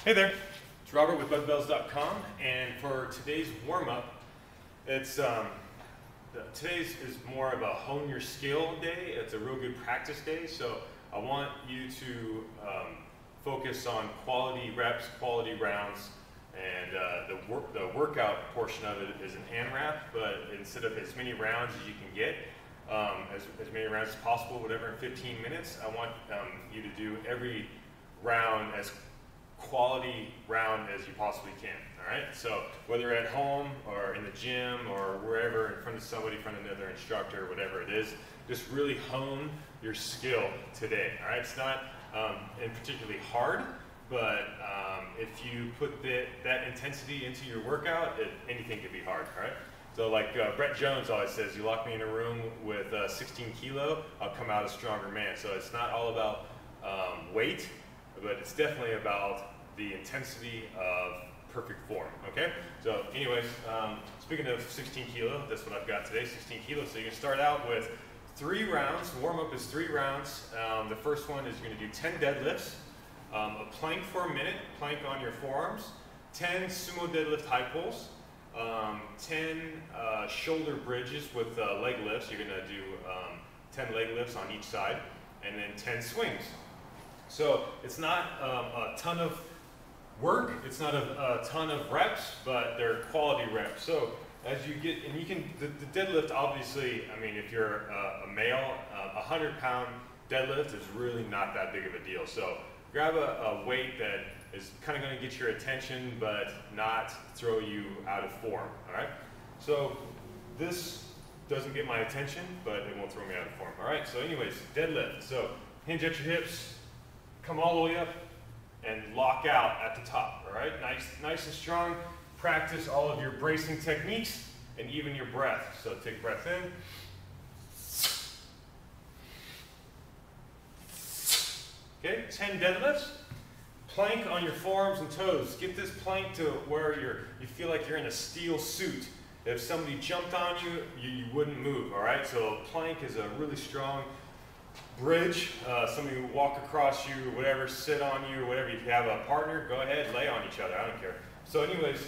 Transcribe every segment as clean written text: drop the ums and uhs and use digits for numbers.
Hey there, it's Robert with Kettlebells.com, and for today's warm-up, today's is more of a hone your skill day. It's a real good practice day, so I want you to focus on quality reps, quality rounds, and the workout portion of it is an AQRAP, but instead of as many rounds as you can get, as many rounds as possible, whatever, in 15 minutes, I want you to do every round as quality round as you possibly can, all right? So whether at home or in the gym or wherever, in front of somebody, in front of another instructor, whatever it is, just really hone your skill today, all right? It's not particularly hard, but if you put that intensity into your workout, anything can be hard, all right? So like Brett Jones always says, you lock me in a room with 16 kilo, I'll come out a stronger man. So it's not all about weight, but it's definitely about the intensity of perfect form, okay? So anyways, speaking of 16 kilo, that's what I've got today, 16 kilos. So you can start out with 3 rounds. Warm-up is 3 rounds. The first one is you're gonna do 10 deadlifts, a plank for a minute, plank on your forearms, 10 sumo deadlift high pulls, 10 shoulder bridges with leg lifts. You're gonna do 10 leg lifts on each side, and then 10 swings. So it's not a ton of work, it's not a ton of reps, but they're quality reps. So as you get, and you can, the deadlift obviously, I mean, if you're a male, 100-pound deadlift is really not that big of a deal. So grab a weight that is kind of going to get your attention, but not throw you out of form, all right? So this doesn't get my attention, but it won't throw me out of form, all right? So anyways, deadlift. So hinge at your hips, come all the way up, and lock out at the top, all right? Nice and strong. Practice all of your bracing techniques and even your breath. So take breath in. Okay, 10 deadlifts. Plank on your forearms and toes. Get this plank to where you feel like you're in a steel suit. If somebody jumped on you, you wouldn't move, all right? So plank is a really strong bridge. Somebody will walk across you or whatever, sit on you or whatever. If you have a partner, go ahead, lay on each other, I don't care. So anyways,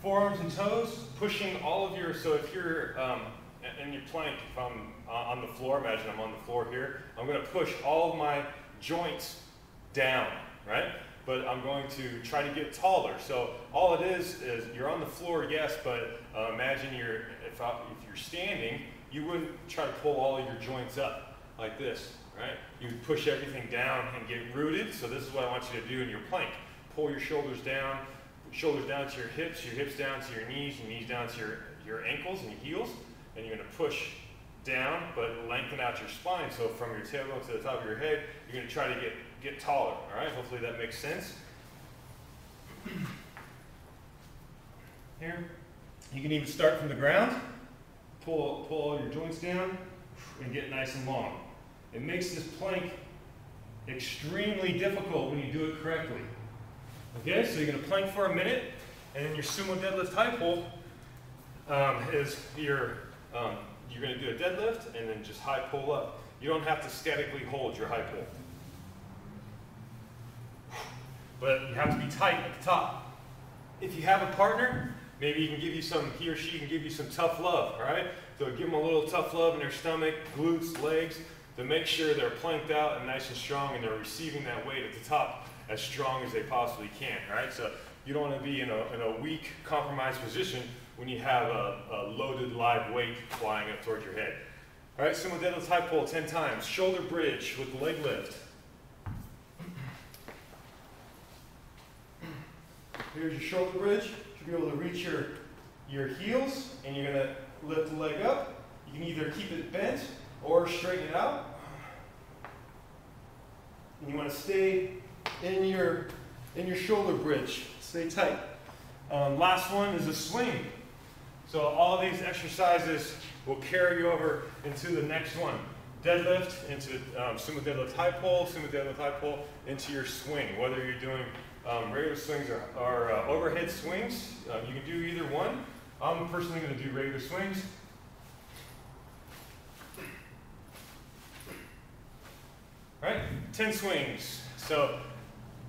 forearms and toes, pushing all of your, so if you're in your plank, if I'm on the floor, imagine I'm on the floor here, I'm gonna push all of my joints down, right? But I'm going to try to get taller. So all it is you're on the floor, yes, but imagine if you're standing, you wouldn't try to pull all of your joints up like this, right? You would push everything down and get rooted. So this is what I want you to do in your plank. Pull your shoulders down to your hips down to your knees down to your ankles and your heels, and you're gonna push down, but lengthen out your spine. So from your tailbone to the top of your head, you're gonna try to get taller, all right? Hopefully that makes sense. Here, you can even start from the ground, pull all your joints down, and get nice and long. It makes this plank extremely difficult when you do it correctly. Okay, so you're gonna plank for a minute, and then your sumo deadlift high pull is you're gonna do a deadlift and then just high pull up. You don't have to statically hold your high pull, but you have to be tight at the top. If you have a partner, maybe he or she can give you some tough love, all right? So give them a little tough love in their stomach, glutes, legs, to make sure they're planked out and nice and strong and they're receiving that weight at the top as strong as they possibly can, all right? So you don't want to be in a weak, compromised position when you have a loaded live weight flying up towards your head. All right, sumo deadlift high pull 10 times. Shoulder bridge with the leg lift. Here's your shoulder bridge. You should be able to reach your heels, and you're gonna lift the leg up. You can either keep it bent or straighten it out. And you want to stay in your shoulder bridge. Stay tight. Last one is a swing. So all of these exercises will carry you over into the next one. Deadlift into sumo deadlift high pull into your swing. Whether you're doing regular swings or overhead swings, you can do either one. I'm personally going to do regular swings. Right? 10 swings. So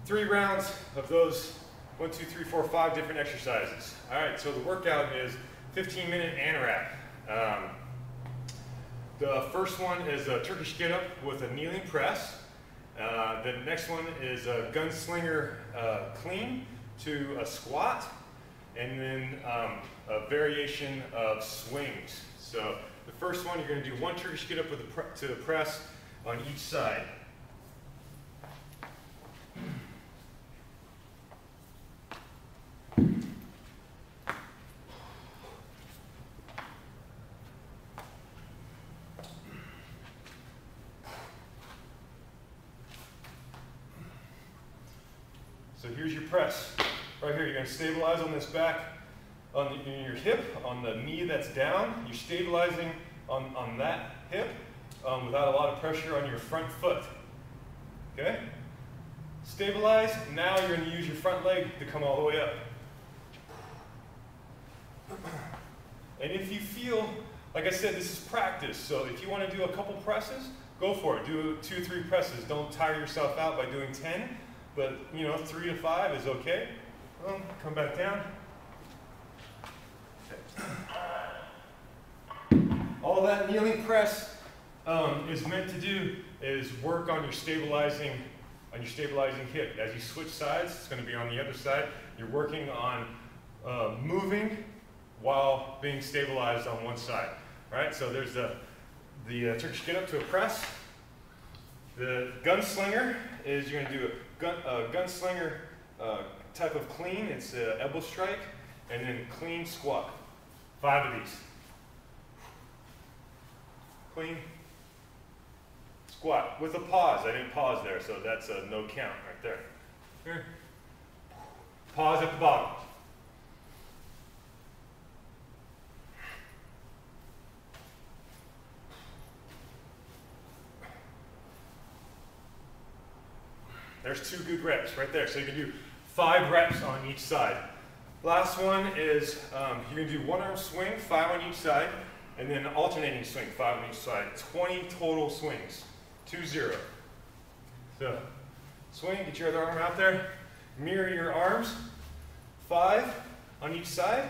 3 rounds of those 1, 2, 3, 4, 5 different exercises. All right, so the workout is 15-minute AQRAP. The first one is a Turkish get-up with a kneeling press. The next one is a gunslinger clean to a squat, and then a variation of swings. So the first one, you're going to do 1 Turkish get-up with to the press on each side. So here's your press. Right here, you're going to stabilize on this back, on your hip, on the knee that's down. You're stabilizing on that hip without a lot of pressure on your front foot. Okay? Stabilize. Now you're going to use your front leg to come all the way up. And if you feel, like I said, this is practice. So if you want to do a couple presses, go for it. Do 2 or 3 presses. Don't tire yourself out by doing 10. But, 3 to 5 is okay. Come back down. All that kneeling press is meant to do is work on your stabilizing hip. As you switch sides, it's going to be on the other side. You're working on moving while being stabilized on one side. All right. So there's the Turkish get up to a press. The gunslinger is you're going to do a gunslinger type of clean. It's an elbow strike, and then clean squat. 5 of these. Clean squat with a pause. I didn't pause there, so that's a no count right there. Here. Pause at the bottom. There's 2 good reps right there. So you can do 5 reps on each side. Last one is you're going to do 1 arm swing, 5 on each side, and then alternating swing, 5 on each side. 20 total swings. 2-0. So swing, get your other arm out there. Mirror your arms. 5 on each side.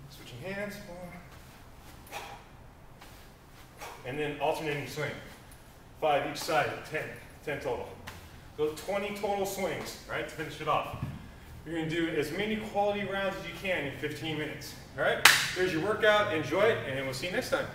Switching hands. And then alternating swing. 5 each side, 10. 10 total. So 20 total swings, right, to finish it off. You're going to do as many quality rounds as you can in 15 minutes. All right, there's your workout. Enjoy it, and we'll see you next time.